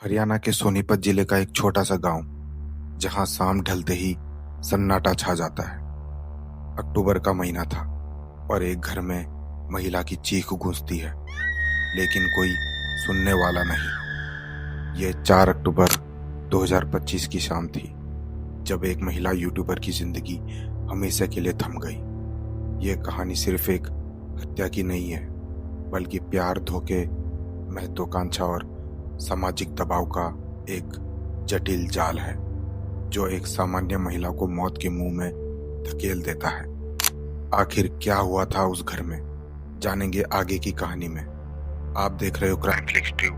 हरियाणा के सोनीपत जिले का एक छोटा सा गांव जहां शाम ढलते ही सन्नाटा छा जाता है। अक्टूबर का महीना था और एक घर में महिला की चीख गूंजती है, लेकिन कोई सुनने वाला नहीं। यह 4 अक्टूबर 2025 की शाम थी, जब एक महिला यूट्यूबर की जिंदगी हमेशा के लिए थम गई। यह कहानी सिर्फ एक हत्या की नहीं है, बल्कि प्यार, धोखे, महत्वाकांक्षा और सामाजिक दबाव का एक जटिल जाल है, जो एक सामान्य महिला को मौत के मुंह में धकेल देता है। आखिर क्या हुआ था उस घर में, जानेंगे आगे की कहानी में। आप देख रहे हो क्राइम फ्लिक्स ट्यूब,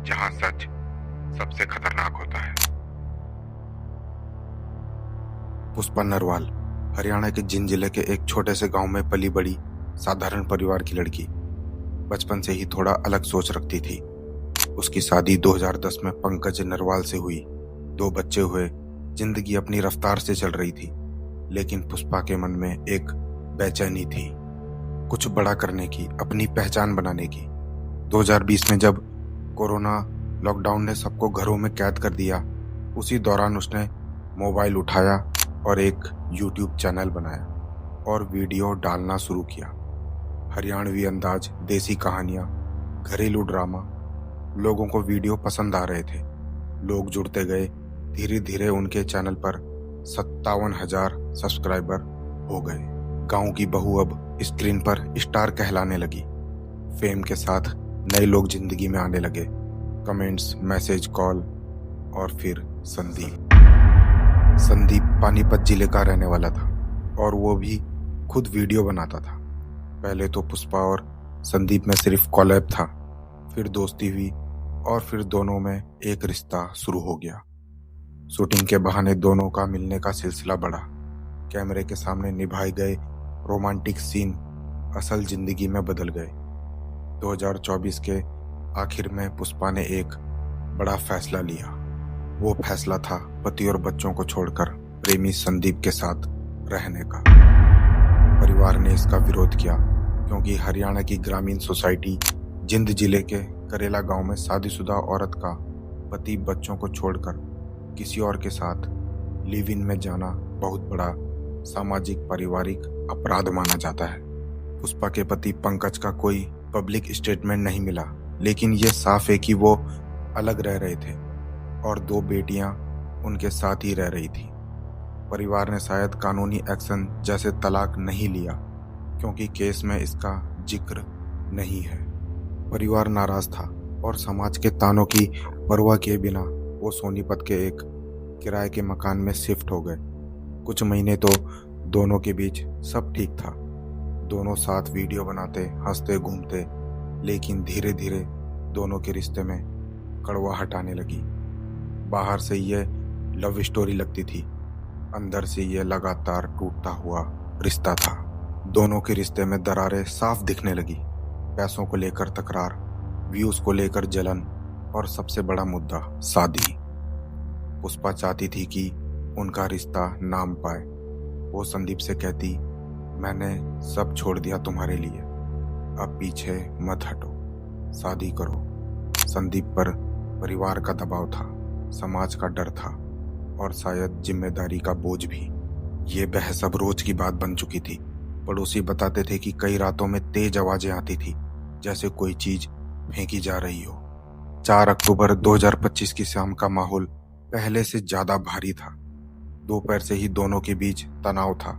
जहां सच सबसे खतरनाक होता है। पुष्पा नरवाल हरियाणा के जिंद जिले के एक छोटे से गांव में पली बड़ी साधारण परिवार की लड़की। बचपन से ही थोड़ा अलग सोच रखती थी। उसकी शादी 2010 में पंकज नरवाल से हुई। 2 बच्चे हुए। जिंदगी अपनी रफ्तार से चल रही थी, लेकिन पुष्पा के मन में एक बेचैनी थी, कुछ बड़ा करने की, अपनी पहचान बनाने की। 2020 में जब कोरोना लॉकडाउन ने सबको घरों में कैद कर दिया, उसी दौरान उसने मोबाइल उठाया और एक यूट्यूब चैनल बनाया और वीडियो डालना शुरू किया। हरियाणवी अंदाज, देसी कहानियां, घरेलू ड्रामा। लोगों को वीडियो पसंद आ रहे थे, लोग जुड़ते गए। धीरे धीरे उनके चैनल पर 57,000 सब्सक्राइबर हो गए। गांव की बहू अब स्क्रीन पर स्टार कहलाने लगी। फेम के साथ नए लोग जिंदगी में आने लगे। Comments, message, call. और फिर संदीप पानीपत जिले का रहने वाला था और वो भी खुद वीडियो बनाता था। पहले तो पुष्पा और संदीप में सिर्फ कोलैब था, फिर दोस्ती हुई और फिर दोनों में एक रिश्ता शुरू हो गया। शूटिंग के बहाने दोनों का मिलने का सिलसिला बढ़ा। कैमरे के सामने निभाए गए रोमांटिक सीन असल जिंदगी में बदल गए। 2024 के आखिर में पुष्पा ने एक बड़ा फैसला लिया। वो फैसला था पति और बच्चों को छोड़कर प्रेमी संदीप के साथ रहने का। परिवार ने इसका विरोध किया, क्योंकि हरियाणा की ग्रामीण सोसाइटी जिंद जिले के करेला गांव में शादीशुदा औरत का पति बच्चों को छोड़कर किसी और के साथ लिव इन में जाना बहुत बड़ा सामाजिक पारिवारिक अपराध माना जाता है। पुष्पा के पति पंकज का कोई पब्लिक स्टेटमेंट नहीं मिला, लेकिन ये साफ है कि वो अलग रह रहे थे और 2 बेटियां उनके साथ ही रह रही थी। परिवार ने शायद कानूनी एक्शन जैसे तलाक नहीं लिया, क्योंकि केस में इसका जिक्र नहीं है। परिवार नाराज था और समाज के तानों की परवाह किए बिना वो सोनीपत के एक किराए के मकान में शिफ्ट हो गए। कुछ महीने तो दोनों के बीच सब ठीक था। दोनों साथ वीडियो बनाते, हंसते, घूमते, लेकिन धीरे धीरे दोनों के रिश्ते में कड़वाहट आने लगी। बाहर से ये लव स्टोरी लगती थी, अंदर से ये लगातार टूटता हुआ रिश्ता था। दोनों के रिश्ते में दरारें साफ दिखने लगी। पैसों को लेकर तकरार, व्यूज को लेकर जलन और सबसे बड़ा मुद्दा शादी। पुष्पा चाहती थी कि उनका रिश्ता नाम पाए। वो संदीप से कहती, मैंने सब छोड़ दिया तुम्हारे लिए, अब पीछे मत हटो, शादी करो। संदीप पर परिवार का दबाव था, समाज का डर था और शायद जिम्मेदारी का बोझ भी। ये बहस अब रोज की बात बन चुकी थी। पड़ोसी बताते थे कि कई रातों में तेज आवाजें आती थी, जैसे कोई चीज फेंकी जा रही हो। 4 अक्टूबर 2025 की शाम का माहौल पहले से ज्यादा भारी था। दोपहर से ही दोनों के बीच तनाव था।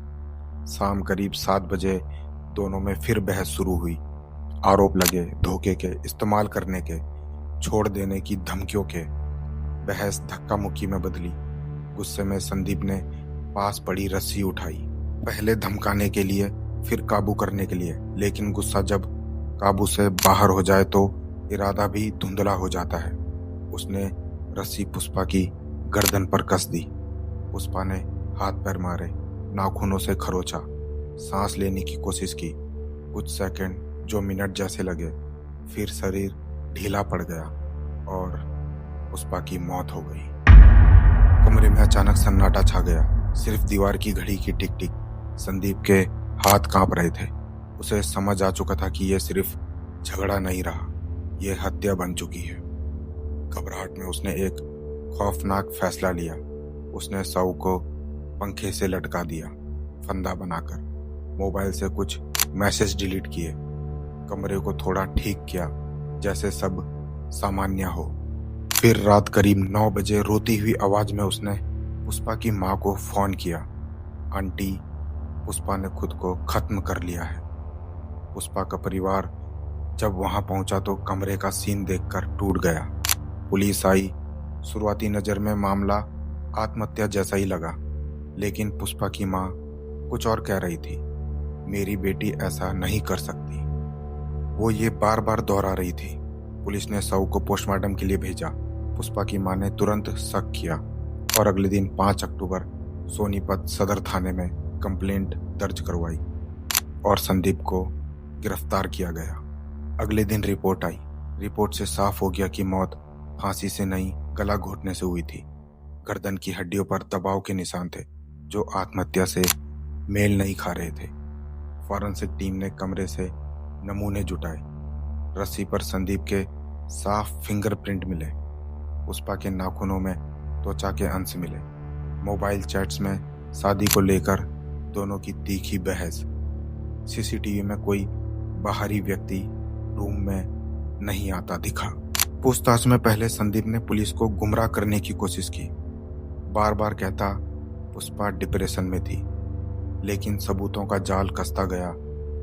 शाम करीब 7 बजे दोनों में फिर बहस शुरू हुई। आरोप लगे, धोखे के, इस्तेमाल करने के, छोड़ देने की धमकियों के। बहस धक्का मुक्की में बदली। गुस्से में संदीप ने पास पड़ी रस्सी उठाई, पहले धमकाने के लिए, फिर काबू करने के लिए। लेकिन गुस्सा जब काबू से बाहर हो जाए तो इरादा भी धुंधला हो जाता है। उसने रस्सी पुष्पा की गर्दन पर कस दी। पुष्पा ने हाथ पैर मारे, नाखूनों से खरोचा, सांस लेने की कोशिश की। कुछ सेकंड जो मिनट जैसे लगे, फिर शरीर ढीला पड़ गया और पुष्पा की मौत हो गई। कमरे में अचानक सन्नाटा छा गया, सिर्फ दीवार की घड़ी की टिक टिक। संदीप के हाथ कांप रहे थे। उसे समझ आ चुका था कि यह सिर्फ झगड़ा नहीं रहा, यह हत्या बन चुकी है। घबराहट में उसने एक खौफनाक फैसला लिया। उसने सऊ को पंखे से लटका दिया, फंदा बनाकर। मोबाइल से कुछ मैसेज डिलीट किए, कमरे को थोड़ा ठीक किया जैसे सब सामान्य हो। फिर रात करीब 9 बजे रोती हुई आवाज में उसने पुष्पा की माँ को फोन किया। आंटी, पुष्पा ने खुद को खत्म कर लिया है। पुष्पा का परिवार जब वहां पहुंचा तो कमरे का सीन देखकर टूट गया। पुलिस आई। शुरुआती नजर में मामला आत्महत्या जैसा ही लगा, लेकिन पुष्पा की माँ कुछ और कह रही थी। मेरी बेटी ऐसा नहीं कर सकती, वो ये बार बार दोहरा रही थी। पुलिस ने शव को पोस्टमार्टम के लिए भेजा। पुष्पा की मां ने तुरंत शक किया और अगले दिन 5 अक्टूबर सोनीपत सदर थाने में कंप्लेंट दर्ज करवाई और संदीप को गिरफ्तार किया गया। अगले दिन रिपोर्ट आई। रिपोर्ट से साफ हो गया कि मौत फांसी से नहीं, गला घोटने से हुई थी। गर्दन की हड्डियों पर दबाव के निशान थे जो आत्महत्या से मेल नहीं खा रहे थे। फॉरेंसिक टीम ने कमरे से नमूने जुटाए। रस्सी पर संदीप के साफ फिंगरप्रिंट मिले। पुष्पा के नाखूनों में त्वचा के अंश मिले। मोबाइल चैट्स में शादी को लेकर दोनों की तीखी बहस। सीसीटीवी में कोई बाहरी व्यक्ति रूम में नहीं आता दिखा। पूछताछ में पहले संदीप ने पुलिस को गुमराह करने की कोशिश की। बार बार कहता पुष्पा डिप्रेशन में थी, लेकिन सबूतों का जाल कसता गया।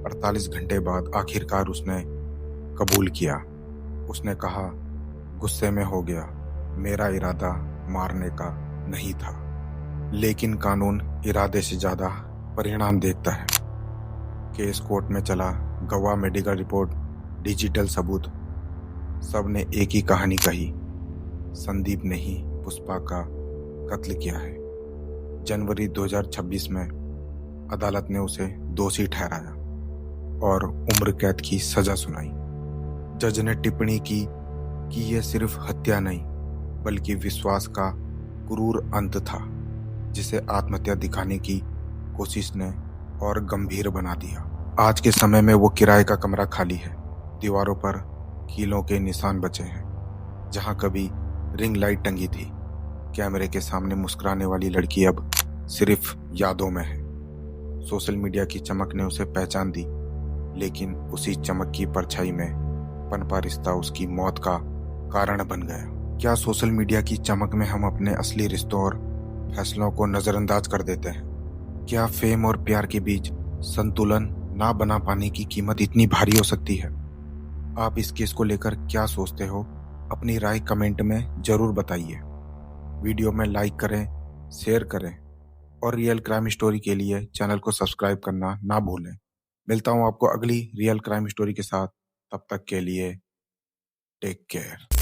48 घंटे बाद आखिरकार उसने कबूल किया। उसने कहा, गुस्से में हो गया, मेरा इरादा मारने का नहीं था। लेकिन कानून इरादे से ज्यादा परिणाम देखता है। केस कोर्ट में चला। गवाह, मेडिकल रिपोर्ट, डिजिटल सबूत, सब ने एक ही कहानी कही। संदीप ने ही पुष्पा का कत्ल किया है। जनवरी 2026 में अदालत ने उसे दोषी ठहराया और उम्र कैद की सजा सुनाई। जज ने टिप्पणी की कि यह सिर्फ हत्या नहीं, बल्कि विश्वास का क्रूर अंत था, जिसे आत्महत्या दिखाने की कोशिश ने और गंभीर बना दिया। आज के समय में वो किराए का कमरा खाली है। दीवारों पर कीलों के निशान बचे हैं जहां कभी रिंग लाइट टंगी थी। कैमरे के सामने मुस्कुराने वाली लड़की अब सिर्फ यादों में है। सोशल मीडिया की चमक ने उसे पहचान दी, लेकिन उसी चमक की परछाई में पनपा रिश्ता उसकी मौत का कारण बन गया। क्या सोशल मीडिया की चमक में हम अपने असली रिश्तों और फैसलों को नजरअंदाज कर देते हैं? क्या फेम और प्यार के बीच संतुलन ना बना पाने की कीमत इतनी भारी हो सकती है? आप इस केस को लेकर क्या सोचते हो? अपनी राय कमेंट में जरूर बताइए। वीडियो में लाइक करें, शेयर करें और रियल क्राइम स्टोरी के लिए चैनल को सब्सक्राइब करना ना भूलें। मिलता हूं आपको अगली रियल क्राइम स्टोरी के साथ। तब तक के लिए टेक केयर।